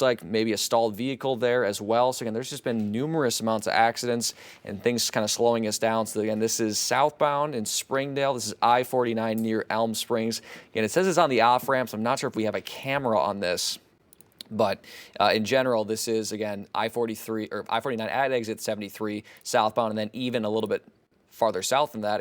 like maybe a stalled vehicle there as well. So again, there's just been numerous amounts of accidents and things kind of slowing us down. So again, this is southbound in Springdale. This is I-49 near Elm Springs. Again, it says it's on the off ramps. I'm not sure if we have a camera on this. But in general, this is, again, I-43 or I-49 at exit 73 southbound, and then even a little bit farther south than that,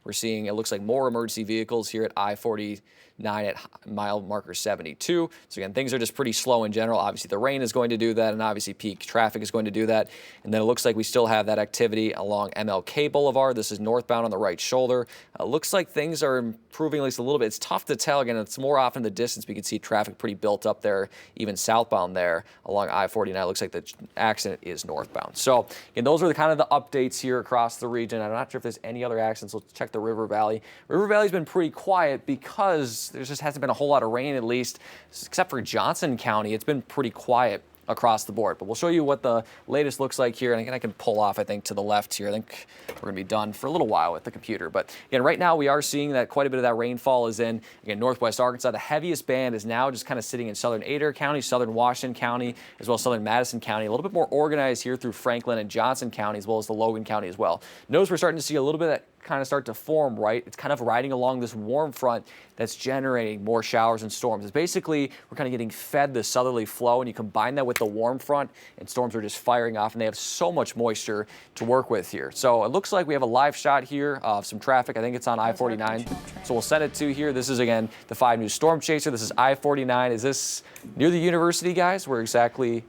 we're seeing, it looks like more emergency vehicles here at I-49 at mile marker 72. So again, things are just pretty slow in general. Obviously, the rain is going to do that, and obviously peak traffic is going to do that. And then it looks like we still have that activity along MLK Boulevard. This is northbound on the right shoulder. Looks like things are improving at least a little bit. It's tough to tell. Again, it's more off in the distance. We can see traffic pretty built up there, even southbound there along I-49. It looks like the accident is northbound. So again, those are kind of the updates here across the region. I'm not sure if there's any other accidents. Let's check the River Valley. River Valley's been pretty quiet because there just hasn't been a whole lot of rain, at least, except for Johnson County. It's been pretty quiet across the board. But we'll show you what the latest looks like here. And again, I can pull off, I think, to the left here. I think we're going to be done for a little while with the computer. But again, right now we are seeing that quite a bit of that rainfall is in, again, northwest Arkansas. The heaviest band is now just kind of sitting in southern Adair County, southern Washington County, as well as southern Madison County. A little bit more organized here through Franklin and Johnson County, as well as the Logan County as well. Notice we're starting to see a little bit of that kind of start to form, right? It's kind of riding along this warm front that's generating more showers and storms. It's basically, we're kind of getting fed the southerly flow, and you combine that with the warm front, and storms are just firing off, and they have so much moisture to work with here. So it looks like we have a live shot here of some traffic. I think it's on I-49. So we'll send it to here. This is, again, the 5 News Storm Chaser. This is I-49. Is this near the university, guys? Where exactly?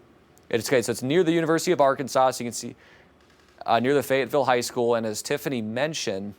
It's okay. So it's near the University of Arkansas. So you can see near the Fayetteville High School. And as Tiffany mentioned,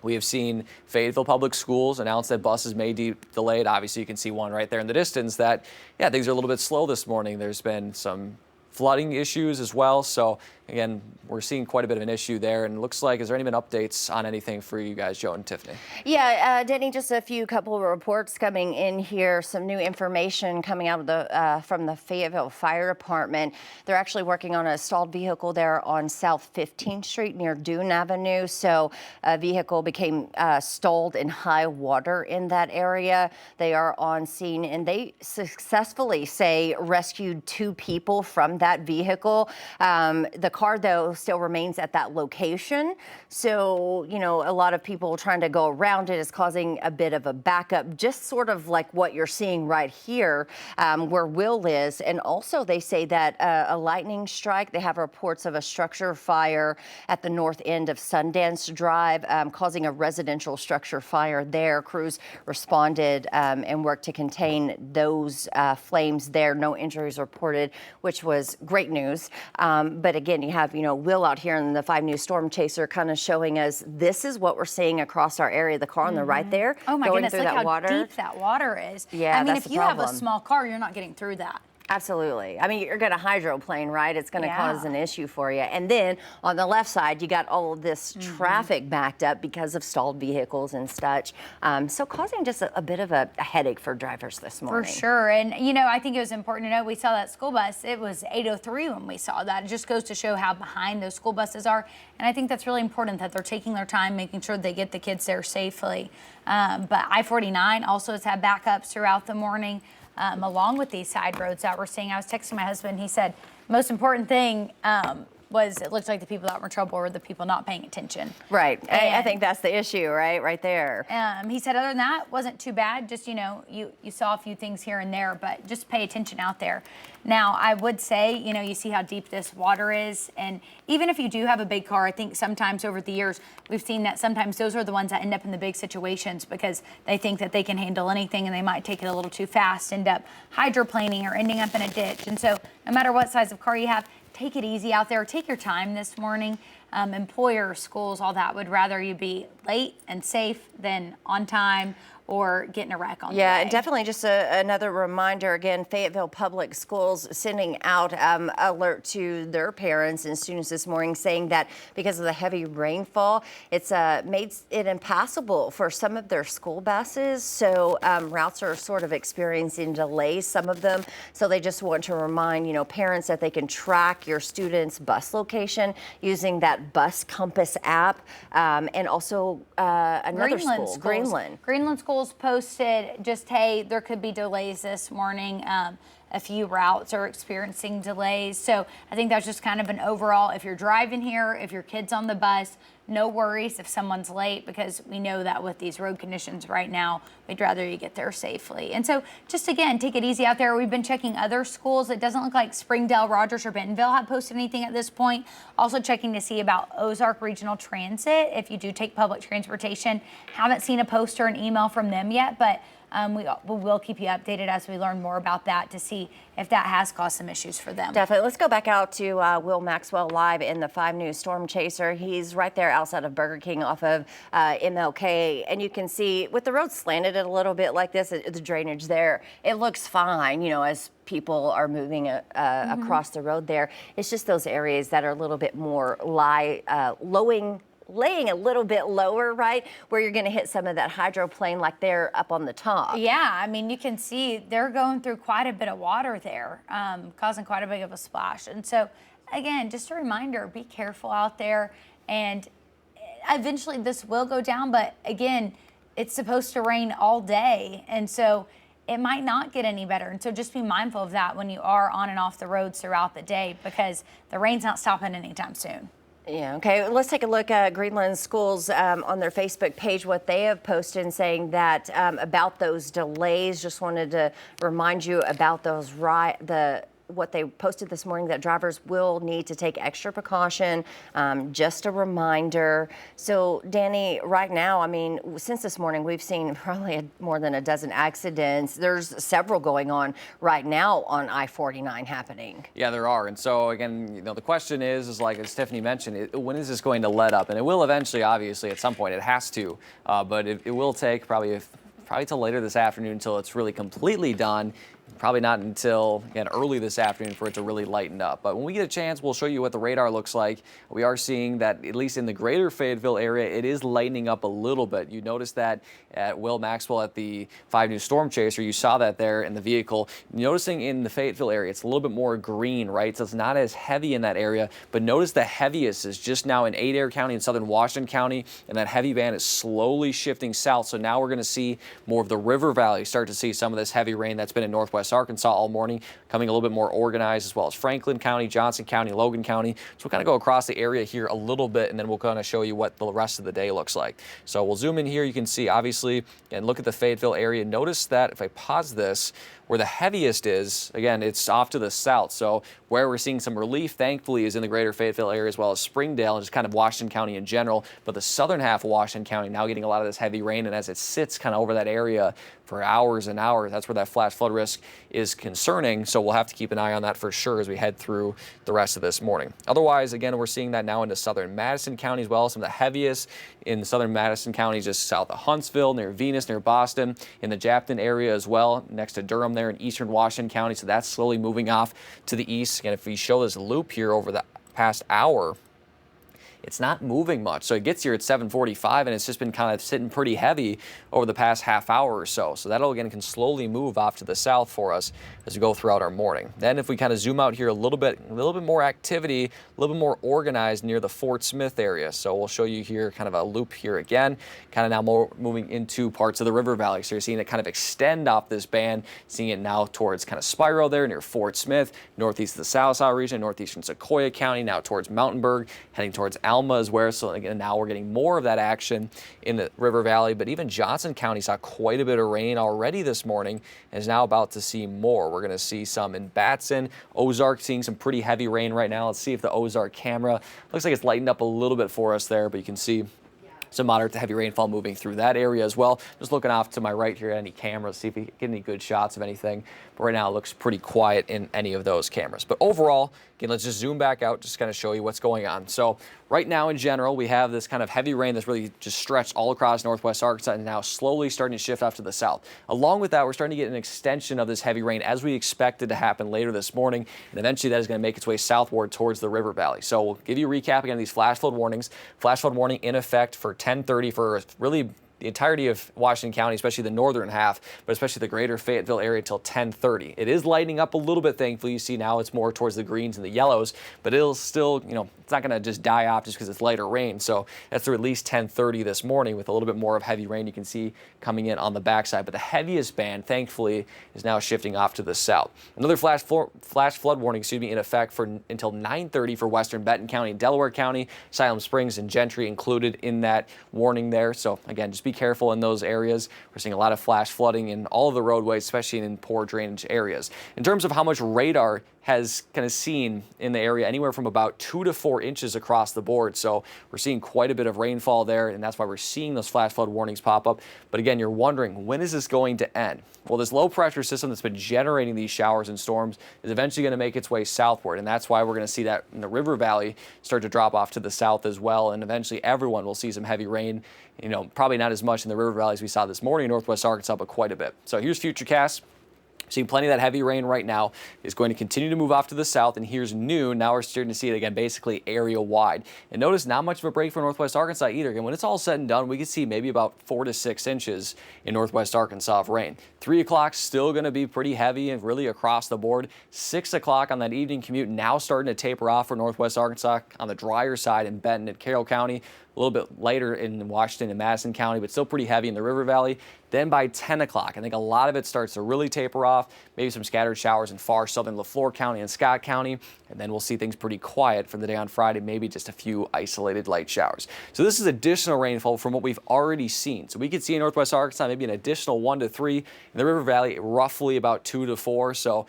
we have seen Fayetteville Public Schools announce that buses may be delayed. Obviously, you can see one right there in the distance that, yeah, things are a little bit slow this morning. There's been some flooding issues as well. So again, we're seeing quite a bit of an issue there. And it looks like, has there any been updates on anything for you guys, Joe and Tiffany? Yeah, Denny, just a couple of reports coming in here. Some new information coming out of the from the Fayetteville Fire Department. They're actually working on a stalled vehicle there on South 15th Street near Dune Avenue. So a vehicle became stalled in high water in that area. They are on scene, and they successfully say rescued 2 people from that vehicle. The car, though, still remains at that location. So, you know, a lot of people trying to go around it is causing a bit of a backup, just sort of like what you're seeing right here where Will is. And also they say that a lightning strike, they have reports of a structure fire at the north end of Sundance Drive, causing a residential structure fire there. Crews responded and worked to contain those flames there. No injuries reported, which was great news. But again, you have, you know, Will out here in the 5 News Storm Chaser kind of showing us this is what we're seeing across our area. The car on the right there. Oh my goodness, look how water. deep that water is. Yeah, I mean, that's if the you have a problem. small car, you're not getting through that. Absolutely. I mean, you're going to hydroplane, right? It's going to cause an issue for you. And then on the left side, you got all of this traffic backed up because of stalled vehicles and such. So causing just a bit of a headache for drivers this morning. For sure. And, you know, I think it was important to know we saw that school bus. It was 8:03 when we saw that. It just goes to show how behind those school buses are. And I think that's really important that they're taking their time, making sure they get the kids there safely. But I-49 also has had backups throughout the morning. Along with these side roads that we're seeing. I was texting my husband. He said, most important thing was it looked like the people that were in trouble were the people not paying attention. Right. I think that's the issue, right there. He said other than that, wasn't too bad. Just, you know, you saw a few things here and there, but just pay attention out there. Now, I would say, you know, you see how deep this water is. And even if you do have a big car, I think sometimes over the years, we've seen that sometimes those are the ones that end up in the big situations because they think that they can handle anything and they might take it a little too fast, end up hydroplaning or ending up in a ditch. And so no matter what size of car you have, take it easy out there. Take your time this morning. Employers, schools, all that would rather you be late and safe than on time or getting a wreck on the way. Yeah, and definitely just another reminder, again, Fayetteville Public Schools sending out alert to their parents and students this morning saying that because of the heavy rainfall, it's made it impassable for some of their school buses. So routes are sort of experiencing delays, some of them. So they just want to remind, you know, parents that they can track your student's bus location using that Bus Compass app. And also another Greenland. Greenland schools posted just, hey, there could be delays this morning. a few routes are experiencing delays. So I think that's just kind of an overall, if you're driving here, if your kid's on the bus, no worries if someone's late, because we know that with these road conditions right now, we'd rather you get there safely. And so just again, take it easy out there. We've been checking other schools. It doesn't look like Springdale, Rogers, or Bentonville have posted anything at this point. Also checking to see about Ozark Regional Transit. If you do take public transportation, haven't seen a post or an email from them yet, but we will keep you updated as we learn more about that to see if that has caused some issues for them. Definitely. Let's go back out to Will Maxwell live in the 5 News Storm Chaser. He's right there outside of Burger King off of MLK. And you can see with the road slanted a little bit like this, the drainage there, it looks fine, you know, as people are moving across the road there. It's just those areas that are a little bit more laying a little bit lower, right, where you're going to hit some of that hydroplane like they're up on the top. Yeah, I mean, you can see they're going through quite a bit of water there, causing quite a bit of a splash. And so, again, just a reminder, be careful out there. And eventually this will go down, but again, it's supposed to rain all day. And so it might not get any better. And so just be mindful of that when you are on and off the roads throughout the day, because the rain's not stopping anytime soon. Yeah, okay. Let's take a look at Greenland Schools on their Facebook page, what they have posted, and saying that about those delays. Just wanted to remind you about those what they posted this morning, that drivers will need to take extra precaution. Just a reminder. So, Danny, right now, I mean, since this morning, we've seen probably more than a dozen accidents. There's several going on right now on I-49 happening. Yeah, there are. And so, again, you know, the question is like as Tiffany mentioned, when is this going to let up? And it will eventually, obviously, at some point. It has to. But it will take probably till later this afternoon until it's really completely done. Probably not until, again, early this afternoon for it to really lighten up. But when we get a chance, we'll show you what the radar looks like. We are seeing that, at least in the greater Fayetteville area, it is lightening up a little bit. You noticed that at Will Maxwell at the 5 News Storm Chaser. You saw that there in the vehicle. Noticing in the Fayetteville area, it's a little bit more green, right? So it's not as heavy in that area. But notice the heaviest is just now in Adair County and southern Washington County. And that heavy band is slowly shifting south. So now we're going to see more of the River Valley start to see some of this heavy rain that's been in northwest Arkansas all morning, coming a little bit more organized, as well as Franklin County, Johnson County, Logan County. So we'll kind of go across the area here a little bit, and then we'll kind of show you what the rest of the day looks like. So we'll zoom in here. You can see, obviously, and look at the Fayetteville area. Notice that if I pause this, where the heaviest is, again, it's off to the south. So where we're seeing some relief, thankfully, is in the greater Fayetteville area, as well as Springdale and just kind of Washington County in general. But the southern half of Washington County now getting a lot of this heavy rain, and as it sits kind of over that area for hours and hours, that's where that flash flood risk is concerning. So we'll have to keep an eye on that for sure as we head through the rest of this morning. Otherwise, again, we're seeing that now into southern Madison County as well. Some of the heaviest in southern Madison County, just south of Huntsville, near Venus, near Boston, in the Japton area as well, next to Durham there in eastern Washington County. So that's slowly moving off to the east. And if we show this loop here over the past hour, it's not moving much. So it gets here at 7:45, and it's just been kind of sitting pretty heavy over the past half hour or so. So that'll, again, can slowly move off to the south for us as we go throughout our morning. Then if we kind of zoom out here a little bit more activity, a little bit more organized near the Fort Smith area. So we'll show you here kind of a loop here again, kind of now more moving into parts of the River Valley. So you're seeing it kind of extend off this band, seeing it now towards kind of Spiro there near Fort Smith, northeast of the Sallisaw region, northeastern Sequoia County, now towards Mountainburg, heading towards Alma as well. So again, now we're getting more of that action in the River Valley, but even Johnson County saw quite a bit of rain already this morning and is now about to see more. We're going to see some in Batson, Ozark seeing some pretty heavy rain right now. Let's see if the Ozark camera looks like it's lightened up a little bit for us there, but you can see some moderate to heavy rainfall moving through that area as well. Just looking off to my right here at any cameras, see if we get any good shots of anything. But right now it looks pretty quiet in any of those cameras. But overall, again, let's just zoom back out, just kind of show you what's going on. So right now in general, we have this kind of heavy rain that's really just stretched all across northwest Arkansas and now slowly starting to shift off to the south. Along with that, we're starting to get an extension of this heavy rain as we expected to happen later this morning. And eventually that is going to make its way southward towards the River Valley. So we'll give you a recap again of these flash flood warnings. Flash flood warning in effect for 10:30 for really the entirety of Washington County, especially the northern half, but especially the greater Fayetteville area till 10:30. It is lighting up a little bit, thankfully. You see now it's more towards the greens and the yellows, but it'll still, it's not going to just die off just because it's lighter rain. So that's through at least 10:30 this morning with a little bit more of heavy rain you can see coming in on the backside. But the heaviest band, thankfully, is now shifting off to the south. Another flash flood warning, in effect for until 9:30 for western Benton County and Delaware County, Siloam Springs and Gentry included in that warning there. So again, just be careful in those areas. We're seeing a lot of flash flooding in all of the roadways, especially in poor drainage areas. In terms of how much radar has kind of seen in the area, anywhere from about 2 to 4 inches across the board. So we're seeing quite a bit of rainfall there, and that's why we're seeing those flash flood warnings pop up. But again, you're wondering, when is this going to end? Well, this low pressure system that's been generating these showers and storms is eventually going to make its way southward, and that's why we're going to see that in the river valley start to drop off to the south as well, and eventually everyone will see some heavy rain. Probably not as much in the river valley as we saw this morning in northwest Arkansas, but quite a bit. So here's Futurecast. Seeing plenty of that heavy rain right now. Is going to continue to move off to the south, and here's noon. Now we're starting to see it again, basically area wide. And notice not much of a break for northwest Arkansas either. Again, when it's all said and done, we could see maybe about 4 to 6 inches in northwest Arkansas of rain. 3 o'clock still going to be pretty heavy and really across the board. 6 o'clock on that evening commute now starting to taper off for northwest Arkansas on the drier side in Benton and Carroll County. A little bit later in Washington and Madison County, but still pretty heavy in the river valley. Then by 10 o'clock, I think a lot of it starts to really taper off. Maybe some scattered showers in far southern LaFleur County and Scott County. And then we'll see things pretty quiet for the day on Friday, maybe just a few isolated light showers. So this is additional rainfall from what we've already seen. So we could see in northwest Arkansas maybe an additional 1 to 3. In the river valley, roughly about 2 to 4. So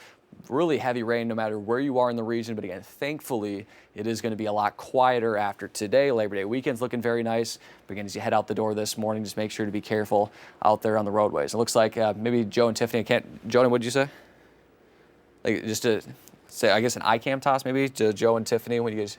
really heavy rain no matter where you are in the region. But again, thankfully, it is going to be a lot quieter after today. Labor Day weekend's looking very nice. But again, as you head out the door this morning, just make sure to be careful out there on the roadways. It looks like maybe Joe and Tiffany, Jonah, what did you say? Like just to say, I guess an ICAM toss maybe to Joe and Tiffany when you guys.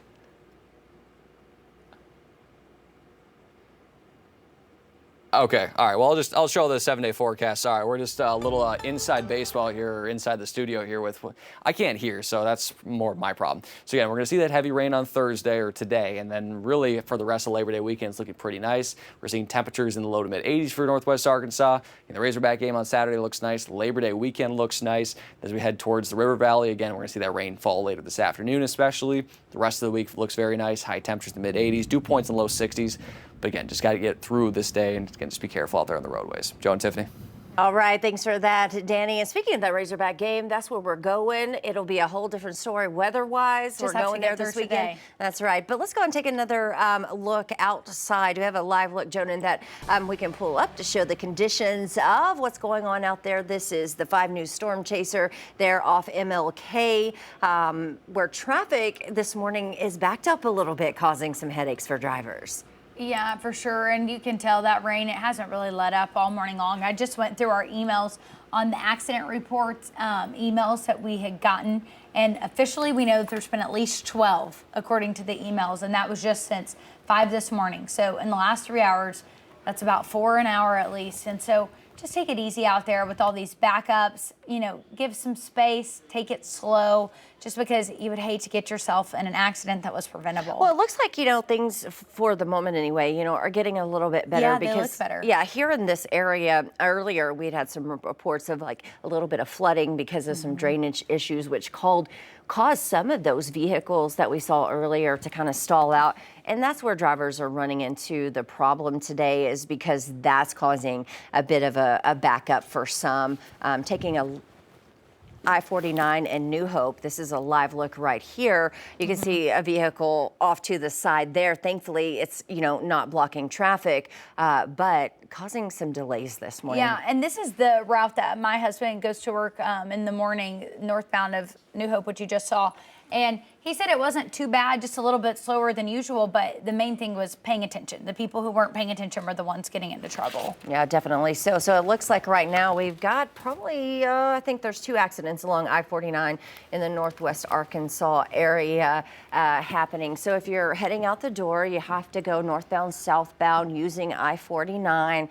Okay, all right. Well, I'll show the 7-day forecast. Sorry, we're just a little inside baseball here, or inside the studio here with. I can't hear, so that's more my problem. So again, we're going to see that heavy rain on Thursday or today, and then really for the rest of Labor Day weekend, it's looking pretty nice. We're seeing temperatures in the low to mid 80s for northwest Arkansas. And the Razorback game on Saturday looks nice. Labor Day weekend looks nice. As we head towards the River Valley, again, we're going to see that rain fall later this afternoon, especially. The rest of the week looks very nice. High temperatures in the mid 80s, dew points in the low 60s. But again, just got to get through this day and again, just be careful out there on the roadways. Joe and Tiffany. All right, thanks for that, Danny. And speaking of that Razorback game, that's where we're going. It'll be a whole different story weather-wise. We're going there this weekend. Today. That's right. But let's go and take another look outside. We have a live look, Jonan, that we can pull up to show the conditions of what's going on out there. This is the 5 News Storm Chaser there off MLK, where traffic this morning is backed up a little bit, causing some headaches for drivers. Yeah, for sure. And you can tell that rain, it hasn't really let up all morning long. I just went through our emails on the accident reports, emails that we had gotten. And officially, we know that there's been at least 12, according to the emails. And that was just since 5 this morning. So in the last 3 hours, that's about 4 an hour at least. And so just take it easy out there with all these backups, give some space, take it slow, just because you would hate to get yourself in an accident that was preventable. Well, it looks like, things for the moment anyway, are getting a little bit better. Yeah, because, they look better. Yeah, here in this area earlier, we'd had some reports of like a little bit of flooding because of some drainage issues, which caused some of those vehicles that we saw earlier to kind of stall out. And that's where drivers are running into the problem today, is because that's causing a bit of a backup for some. Taking a I-49 and New Hope. This is a live look right here. You can see a vehicle off to the side there. Thankfully, it's, not blocking traffic, but causing some delays this morning. Yeah, and this is the route that my husband goes to work in the morning, northbound of New Hope, which you just saw. And he said it wasn't too bad, just a little bit slower than usual, but the main thing was paying attention. The people who weren't paying attention were the ones getting into trouble. Yeah, definitely. So it looks like right now we've got probably, I think there's 2 accidents along I-49 in the northwest Arkansas area happening. So if you're heading out the door, you have to go northbound, southbound using I-49.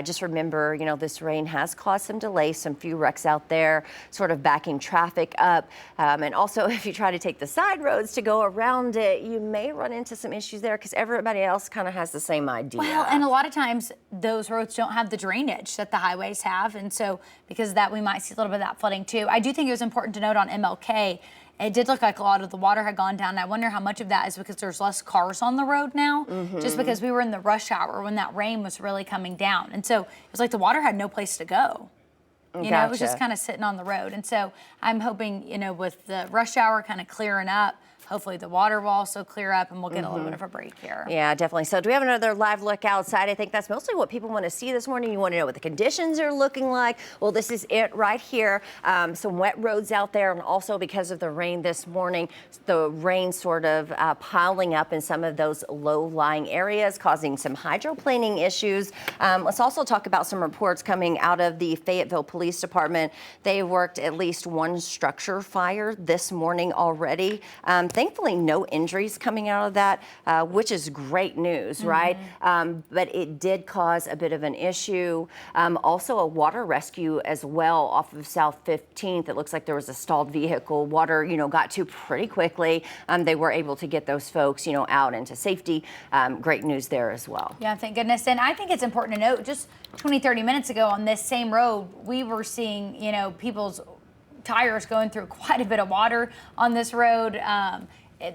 Just remember, this rain has caused some delays, some few wrecks out there, sort of backing traffic up. And also, if you try to take the side roads to go around it, you may run into some issues there because everybody else kind of has the same idea. Well, and a lot of times those roads don't have the drainage that the highways have. And so because of that, we might see a little bit of that flooding too. I do think it was important to note on MLK, it did look like a lot of the water had gone down. I wonder how much of that is because there's less cars on the road now, just because we were in the rush hour when that rain was really coming down. And so it was like the water had no place to go. You know, it was just kind of sitting on the road. And so I'm hoping, you know, with the rush hour kind of clearing up, hopefully the water will also clear up and we'll get a little bit of a break here. Yeah, definitely. So do we have another live look outside? I think that's mostly what people want to see this morning. You want to know what the conditions are looking like. Well, this is it right here. Some wet roads out there, and also because of the rain this morning, the rain sort of piling up in some of those low-lying areas, causing some hydroplaning issues. Let's also talk about some reports coming out of the Fayetteville Police Department. They worked at least one structure fire this morning already. Thankfully, no injuries coming out of that, which is great news, right? But it did cause a bit of an issue. Also, a water rescue as well off of South 15th. It looks like there was a stalled vehicle. Water, you know, got to pretty quickly. They were able to get those folks, you know, out into safety. Great news there as well. Yeah, thank goodness. And I think it's important to note, just 20, 30 minutes ago on this same road, we were seeing, you know, people's tires going through quite a bit of water on this road.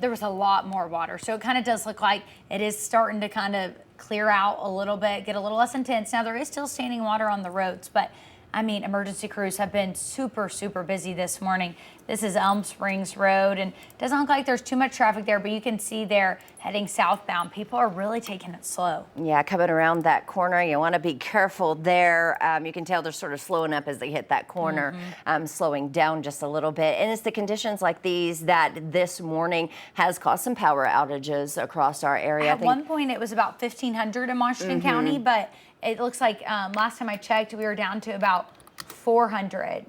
There was a lot more water. So it kind of does look like it is starting to kind of clear out a little bit, get a little less intense. Now there is still standing water on the roads, but I mean, emergency crews have been super, super busy this morning. This is Elm Springs Road, and it doesn't look like there's too much traffic there, but you can see they're heading southbound. People are really taking it slow. Yeah, coming around that corner, you want to be careful there. You can tell they're sort of slowing up as they hit that corner, slowing down just a little bit. And it's the conditions like these that this morning has caused some power outages across our area. At one point, it was about 1,500 in Washington County, but it looks like last time I checked, we were down to about 400.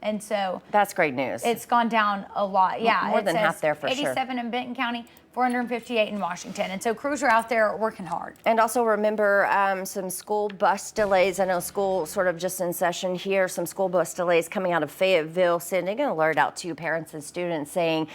And so that's great news. It's gone down a lot. Yeah, more than half there for 87 in Benton County, 458 in Washington. And so crews are out there working hard. And also remember some school bus delays. I know school sort of just in session here. Some school bus delays coming out of Fayetteville, sending an alert out to parents and students saying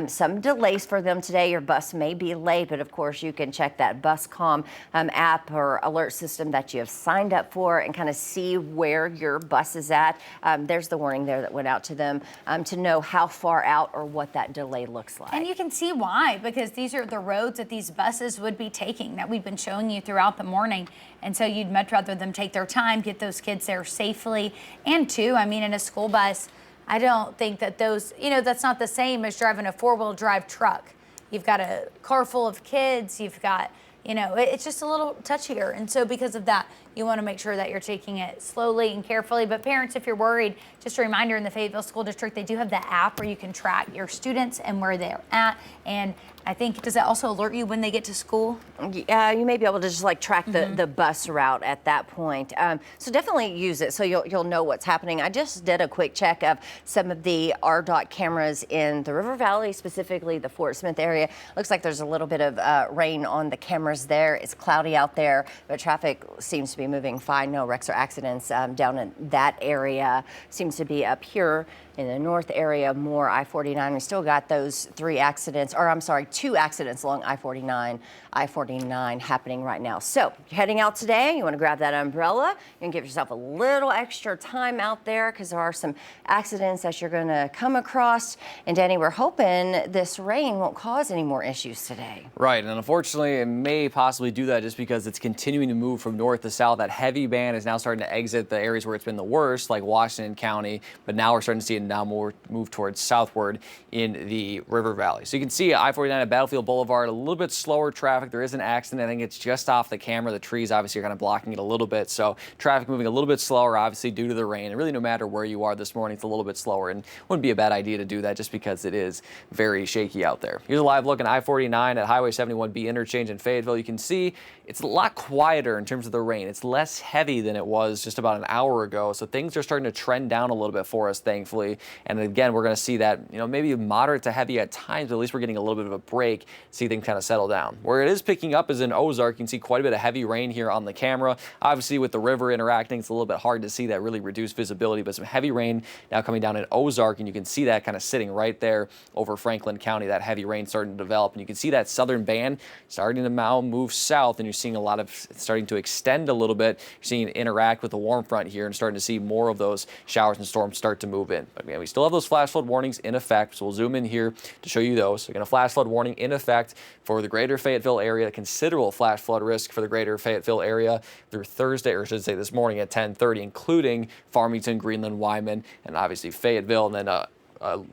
some delays for them today. Your bus may be late, but of course you can check that BusCom app or alert system that you have signed up for and kind of see where your bus is at. There's the warning there that went out to them to know how far out or what that delay looks like. And you can see why, because these are the roads that these buses would be taking that we've been showing you throughout the morning. And so you'd much rather them take their time, get those kids there safely. And two, I mean, in a school bus, I don't think that those, you know, that's not the same as driving a four-wheel drive truck. You've got a car full of kids, you've got, you know, it's just a little touchier. And so because of that, you want to make sure that you're taking it slowly and carefully. But parents, if you're worried, just a reminder, in the Fayetteville School District, they do have the app where you can track your students and where they're at. And I think, does that also alert you when they get to school? You may be able to just like track the bus route at that point. So definitely use it so you'll know what's happening. I just did a quick check of some of the RDOT cameras in the River Valley, specifically the Fort Smith area. Looks like there's a little bit of rain on the cameras there. It's cloudy out there, but traffic seems to be moving fine. No wrecks or accidents down in that area. Seems to be up here in the north area, more I-49. We still got those 2 accidents along I-49 happening right now. So you're heading out today, you want to grab that umbrella. You can give yourself a little extra time out there because there are some accidents that you're going to come across. And Danny, we're hoping this rain won't cause any more issues today. Right, and unfortunately, it may possibly do that just because it's continuing to move from north to south. That heavy band is now starting to exit the areas where it's been the worst, like Washington County, but now we're starting to see it now more move towards southward in the River Valley. So you can see I-49 at Battlefield Boulevard, a little bit slower traffic. There is an accident. I think it's just off the camera. The trees obviously are kind of blocking it a little bit. So traffic moving a little bit slower, obviously due to the rain. And really no matter where you are this morning, it's a little bit slower, and wouldn't be a bad idea to do that just because it is very shaky out there. Here's a live look at I-49 at Highway 71B interchange in Fayetteville. You can see it's a lot quieter in terms of the rain. It's less heavy than it was just about an hour ago. So things are starting to trend down a little bit for us, thankfully. And again, we're going to see that, maybe moderate to heavy at times, but at least we're getting a little bit of a break, see things kind of settle down. Where it is picking up is in Ozark. You can see quite a bit of heavy rain here on the camera. Obviously, with the river interacting, it's a little bit hard to see that really reduced visibility, but some heavy rain now coming down in Ozark, and you can see that kind of sitting right there over Franklin County, that heavy rain starting to develop. And you can see that southern band starting to now move south, and you're seeing a lot of starting to extend a little bit. You're seeing it interact with the warm front here and starting to see more of those showers and storms start to move in. But again, we still have those flash flood warnings in effect, so we'll zoom in here to show you those. So again, a flash flood warning in effect for the greater Fayetteville area, considerable flash flood risk for the greater Fayetteville area through Thursday, or I should say this morning at 10:30, including Farmington, Greenland, Wyman, and obviously Fayetteville, and then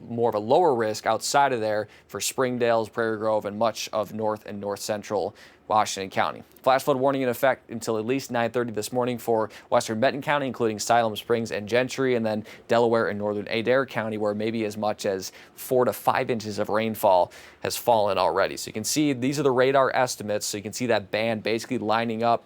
more of a lower risk outside of there for Springdale, Prairie Grove, and much of north and north central Washington County. Flash flood warning in effect until at least 9:30 this morning for western Benton County, including Siloam Springs and Gentry, and then Delaware and northern Adair County, where maybe as much as 4 to 5 inches of rainfall has fallen already. So you can see these are the radar estimates. So you can see that band basically lining up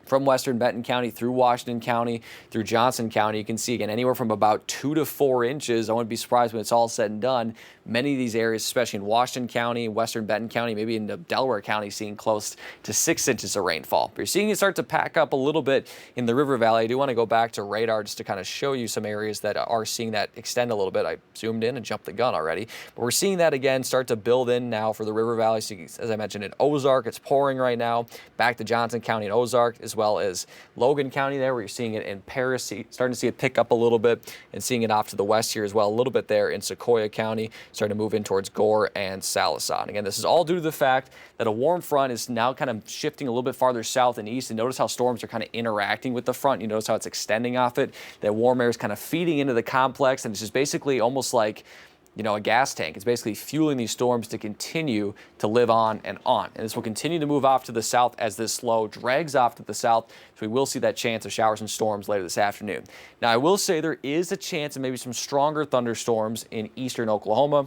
from western Benton County through Washington County, through Johnson County. You can see, again, anywhere from about 2 to 4 inches. I wouldn't be surprised when it's all said and done. Many of these areas, especially in Washington County, western Benton County, maybe in Delaware County, seeing close to 6 inches of rainfall. But you're seeing it start to pack up a little bit in the River Valley. I do want to go back to radar just to kind of show you some areas that are seeing that extend a little bit. I zoomed in and jumped the gun already. But we're seeing that again start to build in now for the River Valley. So as I mentioned, in Ozark, it's pouring right now. Back to Johnson County and Ozark, as well as Logan County there, where you're seeing it in Paris, starting to see it pick up a little bit, and seeing it off to the west here as well, a little bit there in Sequoia County, starting to move in towards Gore and Sallisaw. And again, this is all due to the fact that a warm front is now kind of shifting a little bit farther south and east, and notice how storms are kind of interacting with the front. You notice how it's extending off it. That warm air is kind of feeding into the complex, and it's just basically almost like a gas tank. It's basically fueling these storms to continue to live on and on. And this will continue to move off to the south as this low drags off to the south. So we will see that chance of showers and storms later this afternoon. Now, I will say there is a chance of maybe some stronger thunderstorms in eastern Oklahoma,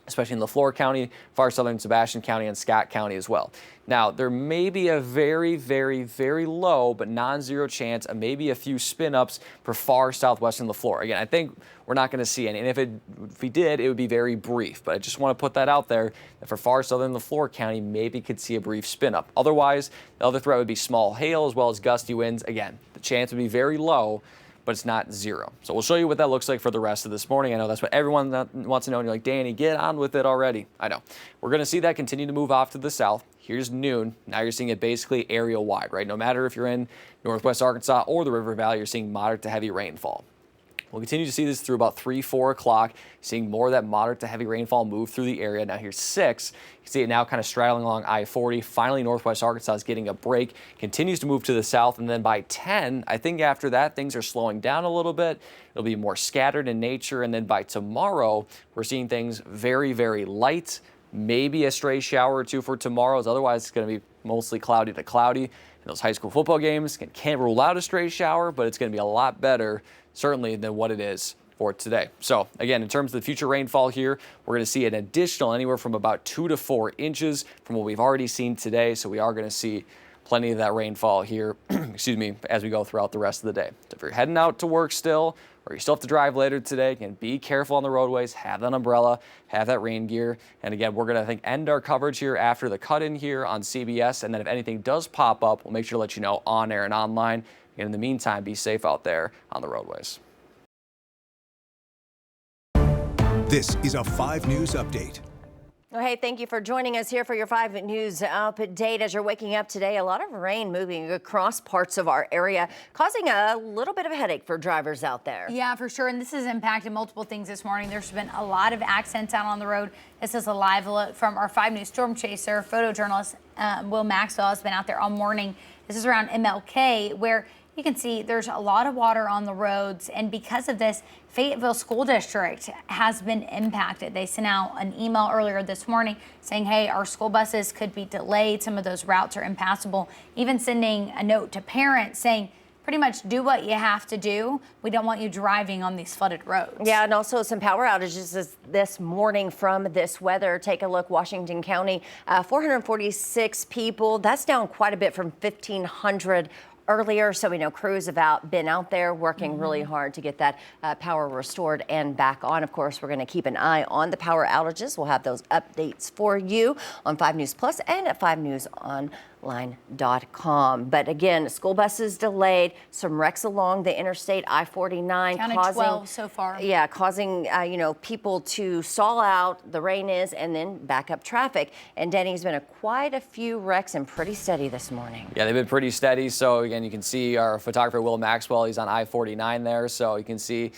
especially in LaFleur County, far southern Sebastian County, and Scott County as well. Now, there may be a very, very, very low but non-zero chance of maybe a few spin-ups for far southwestern LaFleur. Again, I think we're not going to see any, and if we did, it would be very brief. But I just want to put that out there, that for far southern LaFleur County, maybe could see a brief spin-up. Otherwise, the other threat would be small hail as well as gusty winds. Again, the chance would be very low, but it's not zero. So we'll show you what that looks like for the rest of this morning. I know that's what everyone wants to know, and you're like, Danny, get on with it already. I know. We're going to see that continue to move off to the south. Here's noon. Now you're seeing it basically area-wide, right? No matter if you're in northwest Arkansas or the River Valley, you're seeing moderate to heavy rainfall. We'll continue to see this through about 3, 4 o'clock, seeing more of that moderate to heavy rainfall move through the area. Now here's 6. You can see it now kind of straddling along I-40. Finally, northwest Arkansas is getting a break, continues to move to the south, and then by 10, I think after that, things are slowing down a little bit. It'll be more scattered in nature, and then by tomorrow, we're seeing things very, very light, maybe a stray shower or two for tomorrow's. Otherwise, it's going to be mostly cloudy to cloudy. In those high school football games, can't rule out a stray shower, but it's going to be a lot better, certainly, than what it is for today. So again, in terms of the future rainfall here, we're going to see an additional anywhere from about 2 to 4 inches from what we've already seen today. So we are going to see plenty of that rainfall here, excuse me, as we go throughout the rest of the day. So if you're heading out to work still, or you still have to drive later today, again, be careful on the roadways, have that umbrella, have that rain gear. And again, we're going to, I think, end our coverage here after the cut-in here on CBS. And then if anything does pop up, we'll make sure to let you know on air and online. And in the meantime, be safe out there on the roadways. This is a 5 News Update. Well, hey, thank you for joining us here for your 5 News update. As you're waking up today, a lot of rain moving across parts of our area, causing a little bit of a headache for drivers out there. Yeah, for sure. And this has impacted multiple things this morning. There's been a lot of accidents out on the road. This is a live look from our 5 News storm chaser, photojournalist Will Maxwell has been out there all morning. This is around MLK, where you can see there's a lot of water on the roads, and because of this, Fayetteville School District has been impacted. They sent out an email earlier this morning saying, hey, our school buses could be delayed. Some of those routes are impassable. Even sending a note to parents saying, pretty much do what you have to do. We don't want you driving on these flooded roads. Yeah, and also some power outages this morning from this weather. Take a look, Washington County, 446 people. That's down quite a bit from 1,500 earlier, so we know crews have been out there working really hard to get that power restored and back on. Of course, we're going to keep an eye on the power outages. We'll have those updates for you on 5 News Plus and at 5newsonline.com. But again, school buses delayed, some wrecks along the interstate I-49, Counted causing 12 so far. Yeah, causing people to stall out. The rain is, and then back up traffic. And Denny's been quite a few wrecks and pretty steady this morning. Yeah, they've been pretty steady. So again, you can see our photographer Will Maxwell. He's on I-49 there, so you can see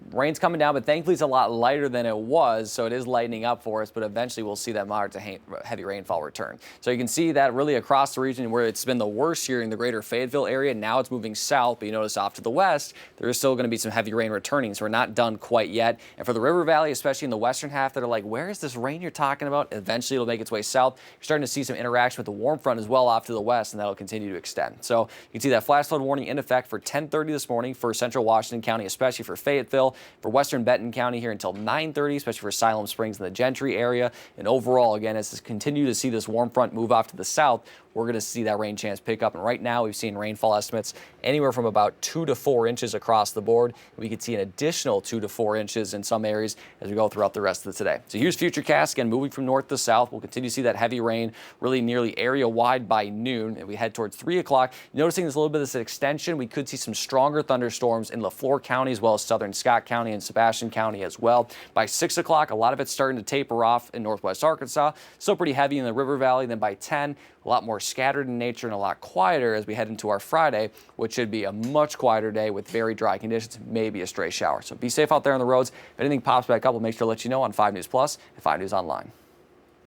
rain's coming down, but thankfully it's a lot lighter than it was, so it is lightening up for us, but eventually we'll see that moderate to heavy rainfall return. So you can see that really across the region where it's been the worst here in the greater Fayetteville area. Now it's moving south, but you notice off to the west, there is still going to be some heavy rain returning, so we're not done quite yet. And for the river valley, especially in the western half, that are like, where is this rain you're talking about? Eventually it'll make its way south. You're starting to see some interaction with the warm front as well off to the west, and that'll continue to extend. So you can see that flash flood warning in effect for 10:30 this morning for central Washington County, especially for Fayetteville, for western Benton County here until 9:30, especially for Siloam Springs and the Gentry area. And overall, again, as we continue to see this warm front move off to the south, we're going to see that rain chance pick up. And right now, we've seen rainfall estimates anywhere from about 2 to 4 inches across the board. We could see an additional 2 to 4 inches in some areas as we go throughout the rest of the today. So here's Futurecast, again, moving from north to south. We'll continue to see that heavy rain really nearly area-wide by noon, and we head towards 3 o'clock. Noticing there's a little bit of this extension, we could see some stronger thunderstorms in LaFleur County as well as southern Scott County and Sebastian County as well. By 6 o'clock, a lot of it's starting to taper off in northwest Arkansas. Still pretty heavy in the river valley. Then by 10, a lot more scattered in nature and a lot quieter as we head into our Friday, which should be a much quieter day with very dry conditions, maybe a stray shower. So be safe out there on the roads. If anything pops back up, we'll make sure to let you know on 5 News Plus and 5 News Online.